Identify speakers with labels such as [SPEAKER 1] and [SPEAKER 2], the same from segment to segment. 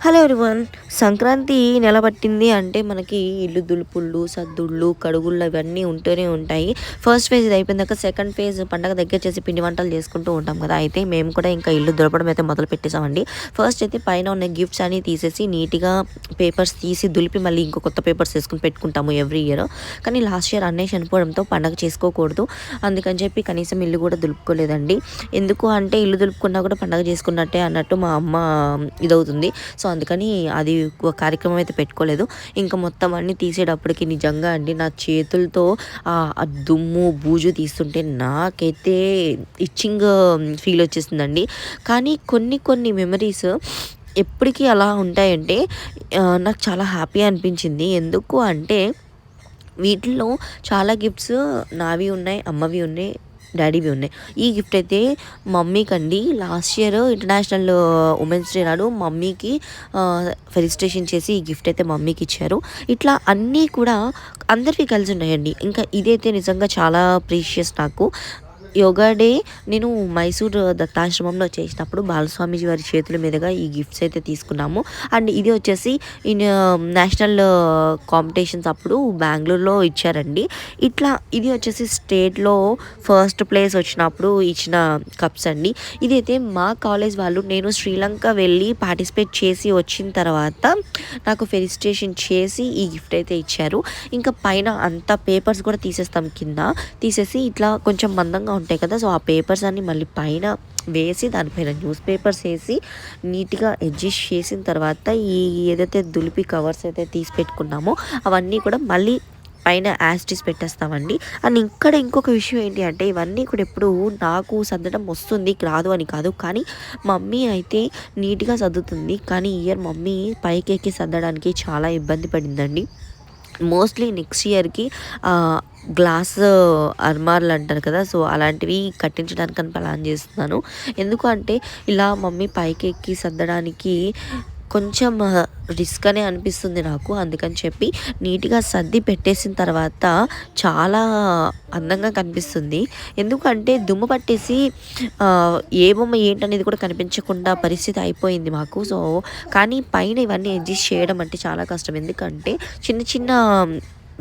[SPEAKER 1] Hello everyone. Sankranti నెల పట్టింది అంటే మనకి ఇల్లు దులుపుళ్ళు, సద్దుళ్ళు, కడుగుళ్ళు ఇవన్నీ ఉంటూనే ఉంటాయి. ఫస్ట్ ఫేజ్ ఇది అయిపోయినాక సెకండ్ ఫేజ్ పండగ దగ్గర చేసి పిండి వంటలు చేసుకుంటూ ఉంటాం కదా! అయితే మేము కూడా ఇంకా ఇల్లు దులపడం అయితే మొదలు పెట్టేసామండి. ఫస్ట్ అయితే పైన ఉన్న గిఫ్ట్స్ అన్నీ తీసేసి నీట్‌గా పేపర్స్ తీసి దులిపి మళ్ళీ ఇంకో కొత్త పేపర్స్ ఏసుకొని పెట్టుకుంటాము ఎవ్రీ ఇయర్. కానీ లాస్ట్ ఇయర్ అన్నయ్య చనిపోవడంతో పండగ చేసుకోకూడదు. అందుకని చెప్పి కనీసం ఇల్లు కూడా దులుపుకోలేదండి. ఎందుకు అంటే ఇల్లు దులుపుకున్నా కూడా పండగ చేసుకున్నట్టే అన్నట్టు మా అమ్మ ఇదవుతుంది. సో అందుకని అది కార్యక్రమం అయితే పెట్టుకోలేదు. ఇంకా మొత్తం అన్నీ తీసేటప్పటికి నిజంగా అండి నా చేతులతో ఆ దుమ్ము బూజు తీస్తుంటే నాకైతే ఇచ్చింగ్ ఫీల్ వచ్చేసిందండి. కానీ కొన్ని కొన్ని మెమరీస్ ఎప్పటికీ అలా ఉంటాయంటే నాకు చాలా హ్యాపీ అనిపించింది. ఎందుకు అంటే వీటిల్లో చాలా గిఫ్ట్స్ నావి ఉన్నాయి, అమ్మవి ఉన్నాయి, డాడీవి ఉన్నాయి. ఈ గిఫ్ట్ అయితే మమ్మీకండి. Last year international women's day నాడు మమ్మీకి ఫెలిసిటేషన్ చేసి ఈ గిఫ్ట్ అయితే మమ్మీకి ఇచ్చారు. ఇట్లా అన్నీ కూడా అందరివి కలిసి ఉన్నాయండి. ఇంకా ఇదైతే నిజంగా చాలా ప్రీషియస్ నాకు. యోగా డే నేను మైసూర్ దత్తాశ్రమంలో చేసినప్పుడు బాలస్వామీజీ వారి చేతుల మీదుగా ఈ గిఫ్ట్స్ అయితే తీసుకున్నాము. అండ్ ఇది వచ్చేసి ఇన్ నేషనల్ కాంపిటీషన్స్ అప్పుడు బెంగుళూరులో ఇచ్చారండి. ఇట్లా ఇది వచ్చేసి స్టేట్లో ఫస్ట్ ప్లేస్ వచ్చినప్పుడు ఇచ్చిన కప్స్ అండి. ఇదైతే మా కాలేజ్ వాళ్ళు నేను శ్రీలంక వెళ్ళి పార్టిసిపేట్ చేసి వచ్చిన తర్వాత నాకు ఫెలిసిటేషన్ చేసి ఈ గిఫ్ట్ అయితే ఇచ్చారు. ఇంకా పైన అంతా పేపర్స్ కూడా తీసేస్తాం, కింద తీసేసి ఇట్లా కొంచెం మందంగా ఉంటాయి కదా, సో ఆ పేపర్స్ అన్ని మళ్ళీ పైన వేసి దానిపైన న్యూస్ పేపర్స్ వేసి నీట్గా అడ్జస్ట్ చేసిన తర్వాత ఈ ఏదైతే దులిపి కవర్స్ అయితే తీసి పెట్టుకున్నామో అవన్నీ కూడా మళ్ళీ పైన యాస్టిస్ పెట్టేస్తామండి. అండ్ ఇక్కడ ఇంకొక విషయం ఏంటి అంటే ఇవన్నీ కూడా ఎప్పుడు నాకు సర్దడం వస్తుంది, రాదు అని కాదు. కానీ మమ్మీ అయితే నీట్గా సర్దుతుంది. కానీ ఇయర్ మమ్మీ పైకెక్కి సర్దడానికి చాలా ఇబ్బంది పడిందండి. మోస్ట్లీ నెక్స్ట్ ఇయర్కి గ్లాస్ అర్మార్లు అంటారు కదా, సో అలాంటివి కట్టించడానికి అని ప్లాన్ చేస్తున్నాను. ఎందుకు అంటే ఇలా మమ్మీ పైకి ఎక్కి సర్దడానికి కొంచెం రిస్క్ అనే అనిపిస్తుంది నాకు. అందుకని చెప్పి నీట్గా సర్ది పెట్టేసిన తర్వాత చాలా అందంగా కనిపిస్తుంది. ఎందుకంటే దుమ్ము పట్టేసి ఏ బొమ్మ ఏంటనేది కూడా కనిపించకుండా పరిస్థితి అయిపోయింది మాకు. సో కానీ పైన ఇవన్నీ అడ్జస్ట్ చేయడం అంటే చాలా కష్టం. ఎందుకంటే చిన్న చిన్న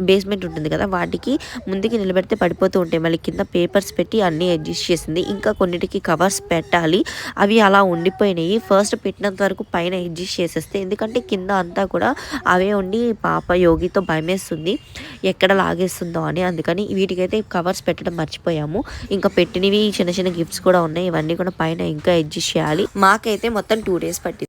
[SPEAKER 1] బేస్మెంట్ ఉంటుంది కదా, వాటికి ముందుకి నిలబెడితే పడిపోతూ ఉంటాయి. మళ్ళీ కింద పేపర్స్ పెట్టి అన్నీ అడ్జస్ట్ చేసింది. ఇంకా కొన్నిటికి కవర్స్ పెట్టాలి, అవి అలా ఉండిపోయినాయి. ఫస్ట్ పెట్టినంత వరకు పైన అడ్జస్ట్ చేసేస్తే, ఎందుకంటే కింద అంతా కూడా అవే ఉండి పాప యోగితో భయమేస్తుంది ఎక్కడ లాగేస్తుందో అని. అందుకని వీటికైతే కవర్స్ పెట్టడం మర్చిపోయాము. ఇంకా పెట్టినవి చిన్న చిన్న గిఫ్ట్స్ కూడా ఉన్నాయి, ఇవన్నీ కూడా పైన ఇంకా అడ్జస్ట్ చేయాలి. మాకైతే మొత్తం 2 days పట్టింది.